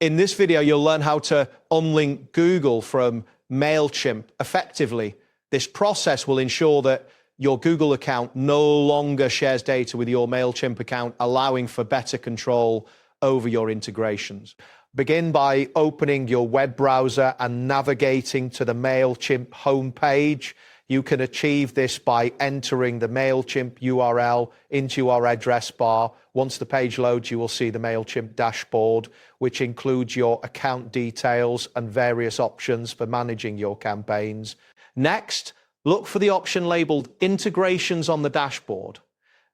In this video, you'll learn how to unlink Google from MailChimp effectively. This process will ensure that your Google account no longer shares data with your MailChimp account, allowing for better control over your integrations. Begin by opening your web browser and navigating to the MailChimp homepage. You can achieve this by entering the MailChimp URL into our address bar. Once the page loads, you will see the MailChimp dashboard, which includes your account details and various options for managing your campaigns. Next, look for the option labeled Integrations on the dashboard.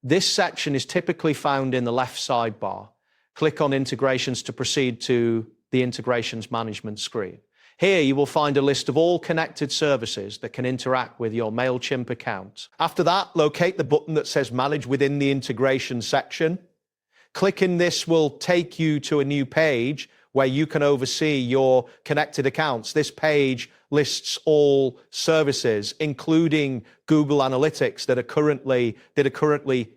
This section is typically found in the left sidebar. Click on Integrations to proceed to the Integrations Management screen. Here you will find a list of all connected services that can interact with your MailChimp account. After that, locate the button that says Manage within the Integration section. Clicking this will take you to a new page where you can oversee your connected accounts. This page lists all services, including Google Analytics that are currently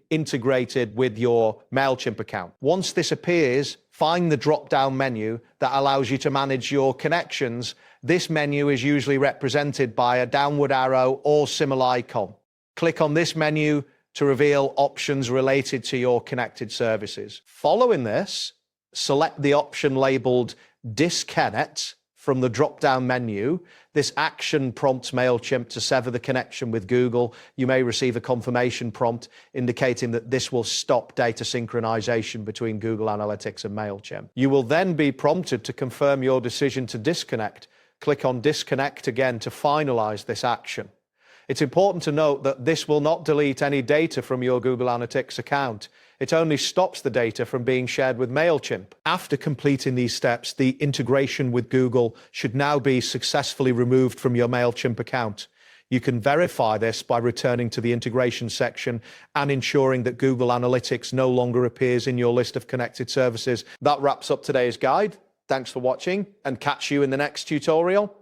integrated with your MailChimp account. Once this appears, find the drop-down menu that allows you to manage your connections. This menu is usually represented by a downward arrow or similar icon. Click on this menu to reveal options related to your connected services. Following this, select the option labeled Disconnect from the drop-down menu. This action prompts MailChimp to sever the connection with Google. You may receive a confirmation prompt indicating that this will stop data synchronization between Google Analytics and MailChimp. You will then be prompted to confirm your decision to disconnect. Click on Disconnect again to finalize this action. It's important to note that this will not delete any data from your Google Analytics account. It only stops the data from being shared with MailChimp. After completing these steps, the integration with Google should now be successfully removed from your MailChimp account. You can verify this by returning to the integration section and ensuring that Google Analytics no longer appears in your list of connected services. That wraps up today's guide. Thanks for watching, and catch you in the next tutorial.